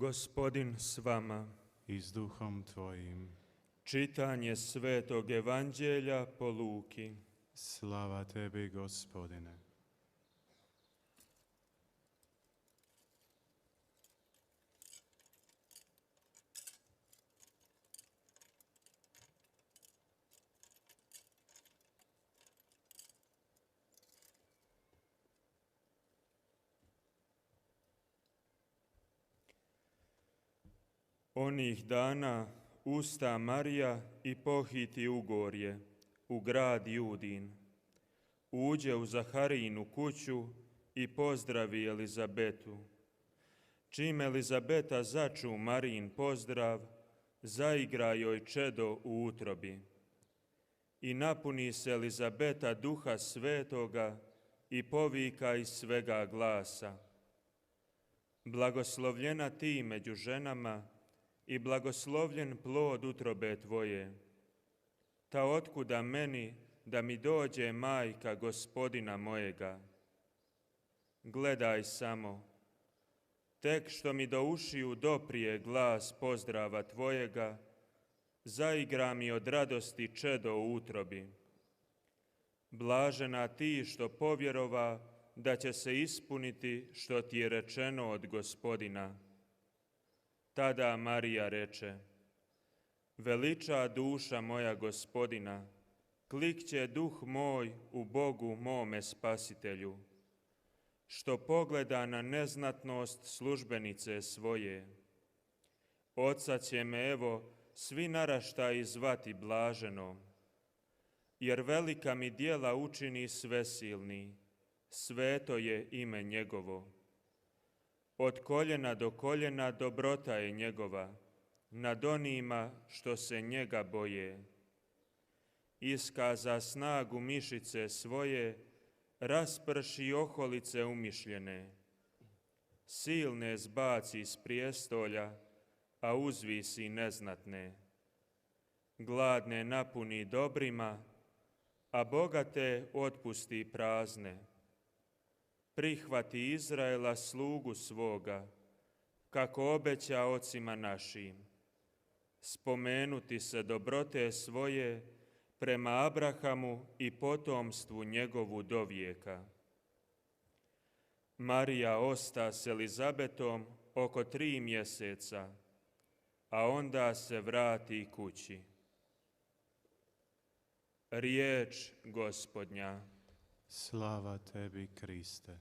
Gospodin s vama. I s duhom tvojim. Čitanje Svetog Evanđelja po Luki. Slava tebi, Gospodine. Onih dana usta Marija i pohiti u gorje, u grad Judin. Uđe u Zaharijinu kuću i pozdravi Elizabetu. Čim Elizabeta začu Marijin pozdrav, zaigra joj čedo u utrobi. I napuni se Elizabeta duha svetoga i povika iz svega glasa: Blagoslovljena ti među ženama i blagoslovljen plod utrobe tvoje. Ta otkuda meni da mi dođe majka Gospodina mojega? Gledaj samo, tek što mi do ušiju doprije glas pozdrava tvojega, zaigra mi od radosti čedo u utrobi. Blažena ti što povjerova da će se ispuniti što ti je rečeno od Gospodina. Tada Marija reče: Veliča duša moja Gospodina, klikće duh moj u Bogu mome Spasitelju, što pogleda na neznatnost službenice svoje. Oca će me, evo, svi naraštaji zvati blaženom, jer velika mi djela učini svesilni, sveto je ime njegovo. Od koljena do koljena dobrota je njegova, nad onima što se njega boje. Iskaza snagu mišice svoje, rasprši oholice umišljene. Silne zbaci s prijestolja, a uzvisi neznatne. Gladne napuni dobrima, a bogate otpusti prazne. Prihvati Izraela slugu svoga, kako obeća ocima našim. Spomenuti se dobrote svoje prema Abrahamu i potomstvu njegovu do vijeka. Marija osta s Elizabetom oko 3 mjeseca, a onda se vrati kući. Riječ Gospodnja. Slava tebi, Kriste.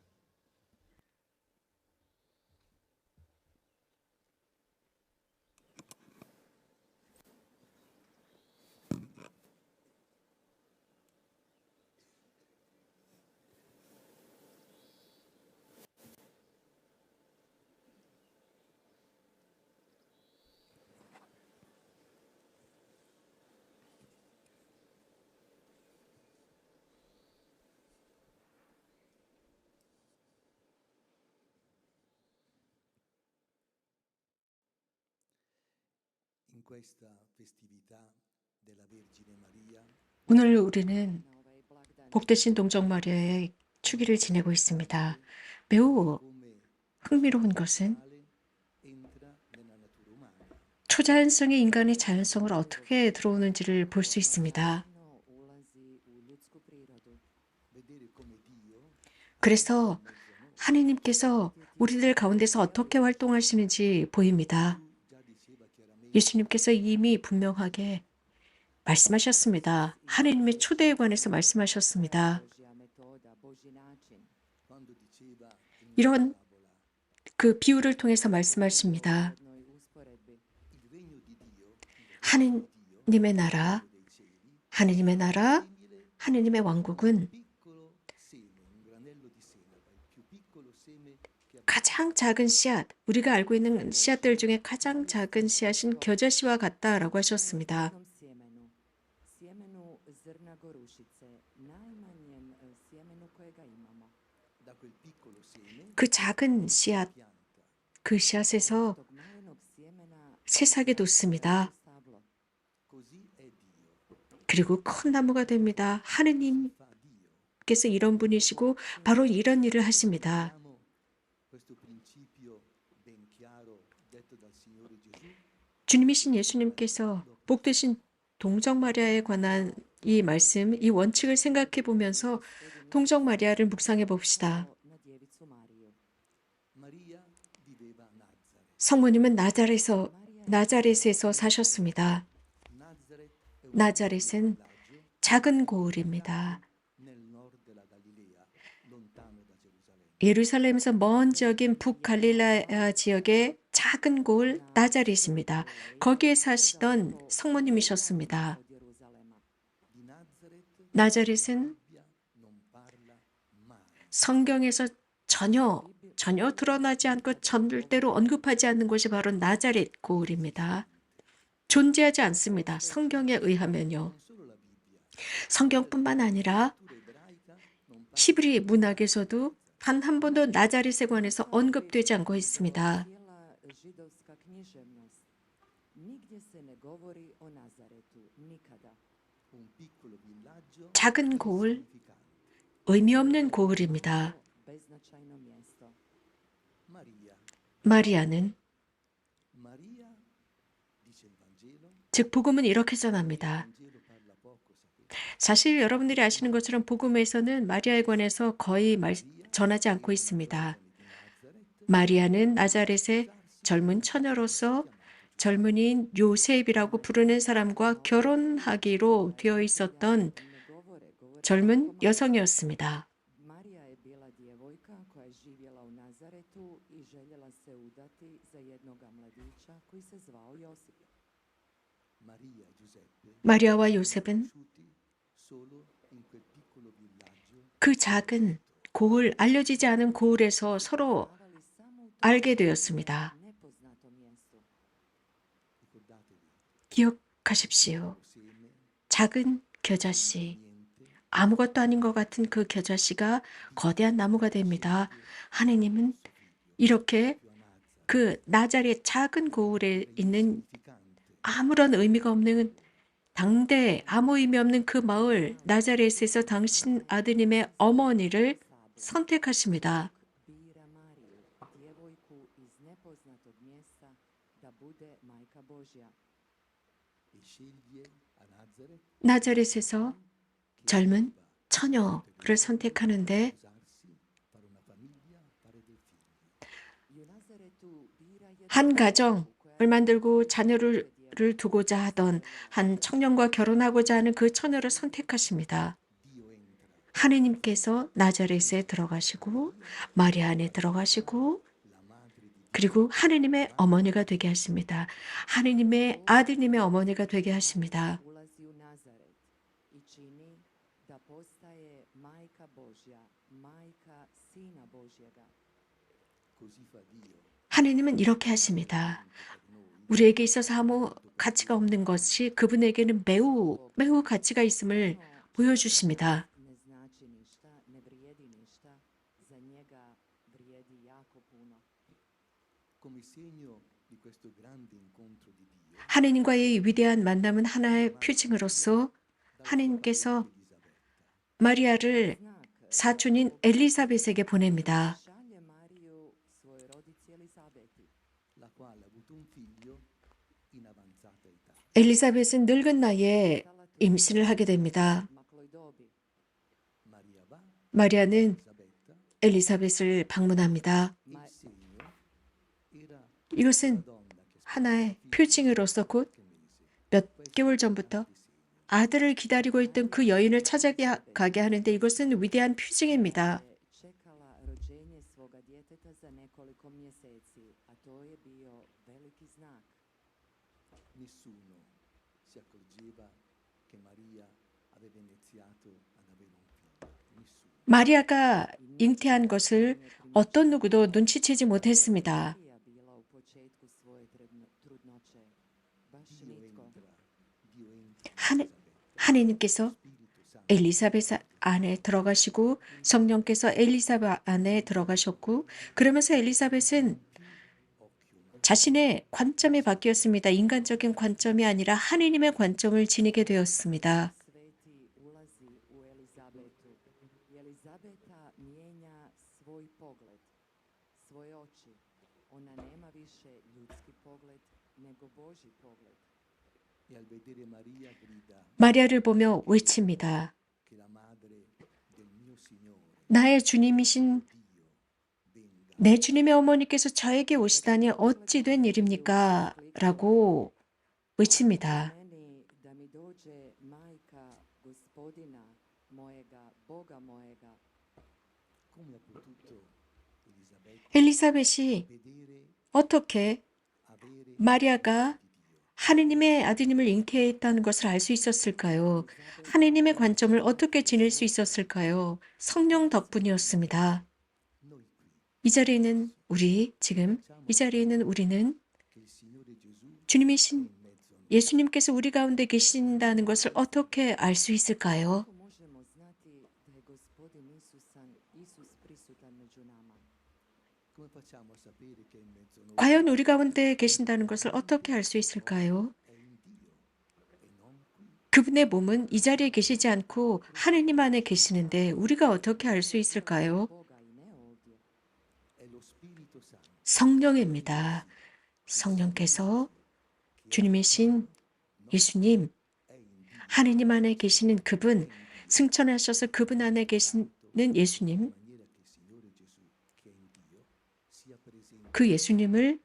오늘 우리는 복되신 동정 마리아의 축일을 지내고 있습니다. 매우 흥미로운 것은 초자연성의 인간의 자연성을 어떻게 들어오는지를 볼 수 있습니다. 그래서 하느님께서 우리들 가운데서 어떻게 활동하시는지 보입니다. 예수님께서 이미 분명하게 말씀하셨습니다. 하느님의 초대에 관해서 말씀하셨습니다. 이런 그 비유를 통해서 말씀하십니다. 하느님의 나라, 하느님의 왕국은 가장 작은 씨앗, 우리가 알고 있는 씨앗들 중에 가장 작은 씨앗인 겨자씨와 같다라고 하셨습니다. 그 작은 씨앗, 그 씨앗에서 새싹이 돋습니다. 그리고 큰 나무가 됩니다. 하느님께서 이런 분이시고 바로 이런 일을 하십니다. 주님이신 예수님께서 복되신 동정 마리아에 관한 이 말씀, 이 원칙을 생각해 보면서 동정 마리아를 묵상해 봅시다. 성모님은 나자렛에서 사셨습니다. 나자렛은 작은 고을입니다. 예루살렘에서 먼 지역인 북갈릴라 지역의 작은 고을 나자렛입니다. 거기에 사시던 성모님이셨습니다. 나자렛은 성경에서 전혀 드러나지 않고 절대로 언급하지 않는 곳이 바로 나자렛 고을입니다. 존재하지 않습니다. 성경에 의하면요. 성경뿐만 아니라 히브리 문학에서도 단 한 번도 나자렛에 관해서 언급되지 않고 있습니다. 작은 고을, 의미 없는 고을입니다. 마리아는, 즉 복음은 이렇게 전합니다. 사실 여러분들이 아시는 것처럼 복음에서는 마리아에 관해서 거의 전하지 않고 있습니다. 마리아는 나자렛의 젊은 처녀로서 젊은이인 요셉이라고 부르는 사람과 결혼하기로 되어 있었던 젊은 여성이었습니다. 마리아와 요셉은 그 작은 고을, 알려지지 않은 고을에서 서로 알게 되었습니다. 기억하십시오. 작은 겨자씨, 아무것도 아닌 것 같은 그 겨자씨가 거대한 나무가 됩니다. 하느님은 이렇게 그 나자렛 작은 고을에 있는 아무런 의미가 없는 당대 아무 의미 없는 그 마을 나자렛에서 당신 아드님의 어머니를 선택하십니다. 나자렛에서 젊은 처녀를 선택하는데 한 가정을 만들고 자녀를 두고자 하던 한 청년과 결혼하고자 하는 그 처녀를 선택하십니다. 하느님께서 나자렛에 들어가시고 마리아 안에 들어가시고 그리고 하느님의 어머니가 되게 하십니다. 하느님의 아드님의 어머니가 되게 하십니다. 하느님은 이렇게 하십니다. 우리에게 있어서 아무 가치가 없는 것이 그분에게는 매우 가치가 있음을 보여주십니다. 하느님과의 위대한 만남은 하나의 표징으로서 하느님께서 마리아를 사촌인 엘리사벳에게 보냅니다. 엘리사벳은 늙은 나이에 임신을 하게 됩니다. 마리아는 엘리사벳을 방문합니다. 이것은 하나의 표징으로서 곧 몇 개월 전부터 아들을 기다리고 있던 그 여인을 찾아가게 하는데 이것은 위대한 표징입니다. 마리아가 잉태한 것을 어떤 누구도 눈치채지 못했습니다. 하느님께서 엘리사벳 안에 들어가시고 성령께서 엘리사벳 안에 들어가셨고 그러면서 엘리사벳은 자신의 관점이 바뀌었습니다. 인간적인 관점이 아니라 하느님의 관점을 지니게 되었습니다. 마리아를 보며 외칩니다. 나의 주님이신 내 주님의 어머니께서 저에게 오시다니 어찌 된 일입니까? 라고 외칩니다. 엘리사벳이 어떻게 마리아가 하느님의 아드님을 잉태했다는 것을 알 수 있었을까요? 하느님의 관점을 어떻게 지닐 수 있었을까요? 성령 덕분이었습니다. 이 자리에는 우리는 주님이신 예수님께서 우리 가운데 계신다는 것을 어떻게 알 수 있을까요? 과연 우리 가운데 계신다는 것을 어떻게 알 수 있을까요? 그분의 몸은 이 자리에 계시지 않고 하느님 안에 계시는데 우리가 어떻게 알 수 있을까요? 성령입니다. 성령께서 주님이신 예수님, 하느님 안에 계시는 그분, 승천하셔서 그분 안에 계시는 예수님, 그 예수님을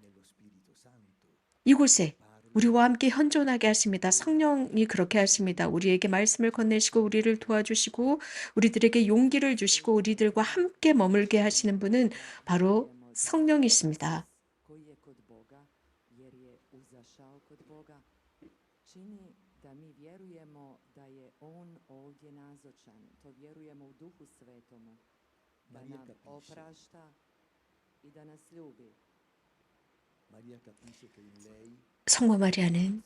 이곳에 우리와 함께 현존하게 하십니다. 성령이 그렇게 하십니다. 우리에게 말씀을 건네시고 우리를 도와주시고 우리들에게 용기를 주시고 우리들과 함께 머물게 하시는 분은 바로 성령이십니다. 성모 마리아는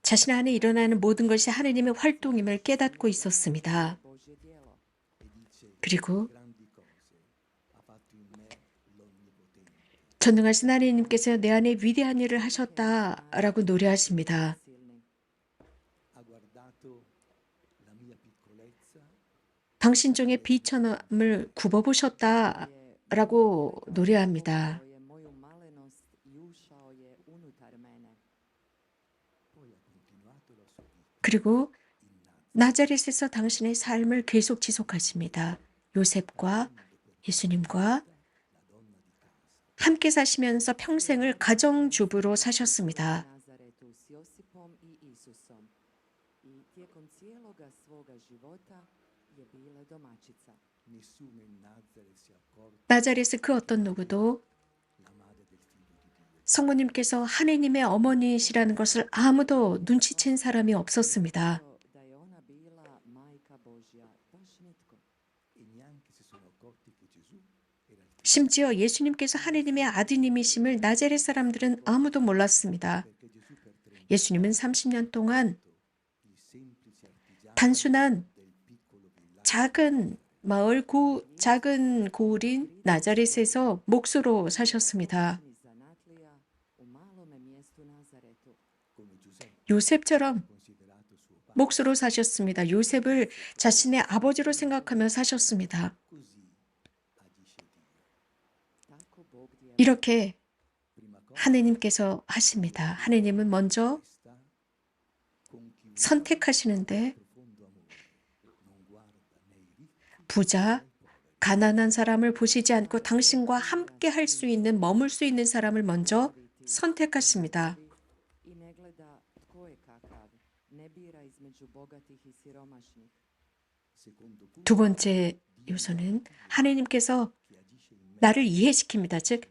자신 안에 일어나는 모든 것이 하느님의 활동임을 깨닫고 있었습니다. 그리고 전능하신 하느님께서 내 안에 위대한 일을 하셨다라고 노래하십니다. 당신 중에 비천함을 굽어보셨다라고 노래합니다. 그리고 나자렛에서 당신의 삶을 계속 지속하십니다. 요셉과 예수님과 함께 사시면서 평생을 가정주부로 사셨습니다. 나자렛의 그 어떤 누구도 성모님께서 하느님의 어머니시라는 것을 아무도 눈치챈 사람이 없었습니다. 심지어 예수님께서 하느님의 아드님이심을 나자렛 사람들은 아무도 몰랐습니다. 예수님은 30년 동안 단순한 작은 마을 작은 고을인 나자렛에서 목수로 사셨습니다. 요셉처럼 목수로 사셨습니다. 요셉을 자신의 아버지로 생각하며 사셨습니다. 이렇게 하느님께서 하십니다. 하느님은 먼저 선택하시는데 부자, 가난한 사람을 보시지 않고 당신과 함께 할 수 있는, 머물 수 있는 사람을 먼저 선택하십니다. 두 번째 요소는 하느님께서 나를 이해시킵니다. 즉,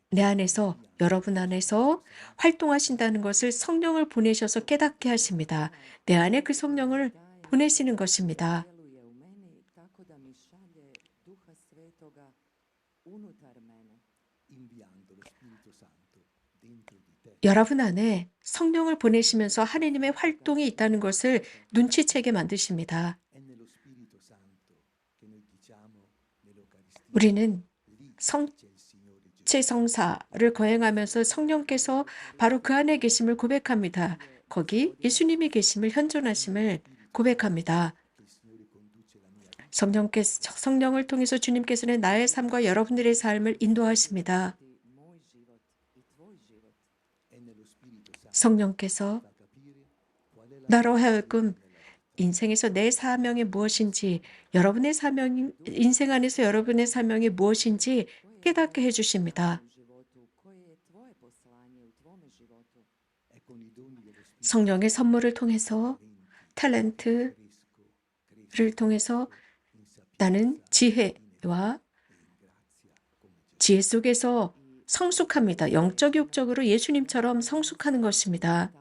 내 안에서, 여러분 안에서 활동하신다는 것을 성령을 보내셔서 깨닫게 하십니다. 내 안에 그 성령을 보내시는 것입니다. 여러분 안에 성령을 보내시면서 하느님의 활동이 있다는 것을 눈치채게 만드십니다. 우리는 성체성사를 거행하면서 성령께서 바로 그 안에 계심을 고백합니다. 거기 예수님이 계심을, 현존하심을 고백합니다. 성령을 통해서 주님께서는 나의 삶과 여러분들의 삶을 인도하십니다. 성령께서 나로 하여금 인생에서 내 사명이 무엇인지, 여러분의 사명, 인생 안에서 여러분의 사명이 무엇인지 깨닫게 해주십니다. 성령의 선물을 통해서, 탤런트를 통해서 나는 지혜와 지혜 속에서 성숙합니다. 영적 육적으로 예수님처럼 성숙하는 것입니다.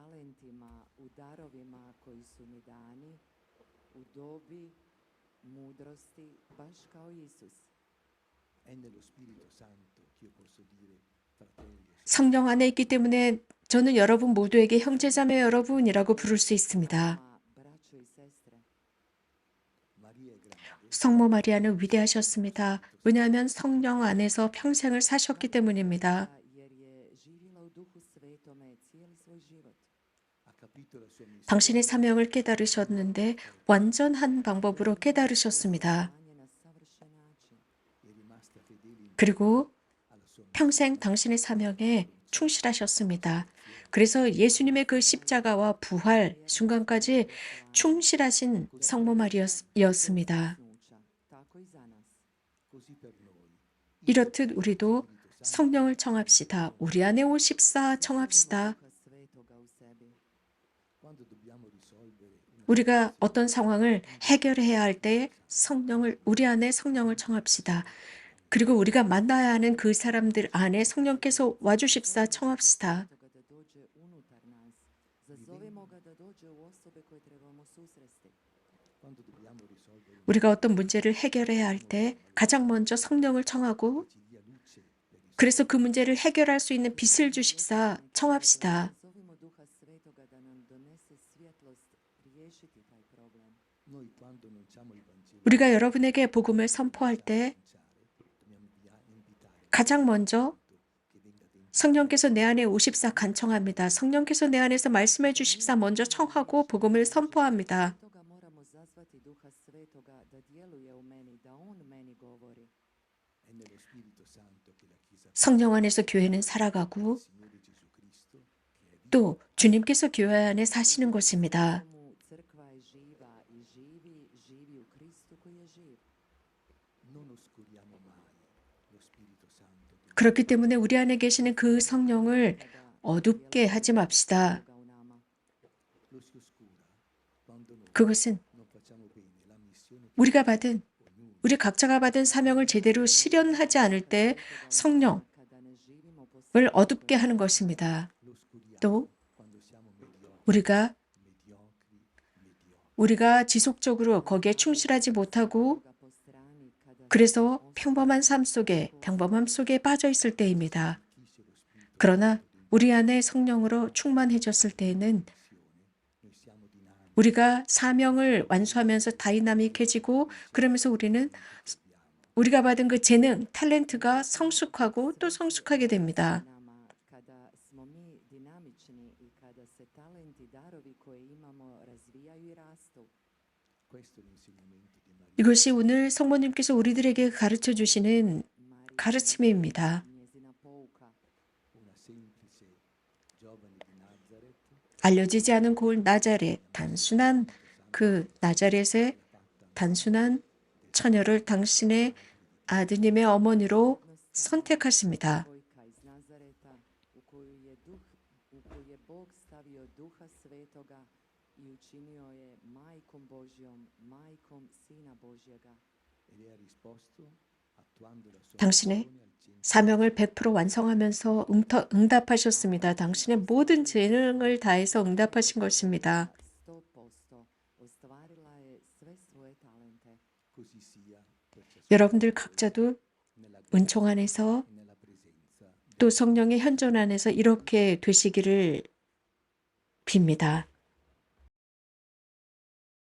성령 안에 있기 때문에 저는 여러분 모두에게 형제자매 여러분이라고 부를 수 있습니다. 성모 마리아는 위대하셨습니다. 왜냐하면 성령 안에서 평생을 사셨기 때문입니다. 당신의 사명을 깨달으셨는데 완전한 방법으로 깨달으셨습니다. 그리고 평생 당신의 사명에 충실하셨습니다. 그래서 예수님의 그 십자가와 부활 순간까지 충실하신 성모 마리아였습니다. 이렇듯 우리도 성령을 청합시다. 우리 안에 오십사 청합시다. 우리가 어떤 상황을 해결해야 할 때 우리 안에 성령을 청합시다. 그리고 우리가 만나야 하는 그 사람들 안에 성령께서 와주십사 청합시다. 우리가 어떤 문제를 해결해야 할 때 가장 먼저 성령을 청하고, 그래서 그 문제를 해결할 수 있는 빛을 주십사 청합시다. 우리가 여러분에게 복음을 선포할 때 가장 먼저 성령께서 내 안에 오십사 간청합니다. 성령께서 내 안에서 말씀해 주십사 먼저 청하고 복음을 선포합니다. 성령 안에서 교회는 살아가고 또 주님께서 교회 안에 사시는 것입니다. 그렇기 때문에 우리 안에 계시는 그 성령을 어둡게 하지 맙시다. 그것은 우리 각자가 받은 사명을 제대로 실현하지 않을 때 성령을 어둡게 하는 것입니다. 또 우리가 지속적으로 거기에 충실하지 못하고 그래서 평범함 속에 빠져 있을 때입니다. 그러나 우리 안에 성령으로 충만해졌을 때에는 우리가 사명을 완수하면서 다이나믹해지고, 그러면서 우리가 받은 그 재능, 탤런트가 성숙하고 또 성숙하게 됩니다. 이것이 오늘 성모님께서 우리들에게 가르쳐 주시는 가르침입니다. 알려지지 않은 고을 나자렛, 단순한 나자렛의 단순한 처녀를 당신의 아드님의 어머니로 선택하십니다. 당신의 사명을 100% 완성하면서 응답하셨습니다. 당신의 모든 재능을 다해서 응답하신 것입니다. 여러분들 각자도 은총 안에서 또 성령의 현존 안에서 이렇게 되시기를 빕니다.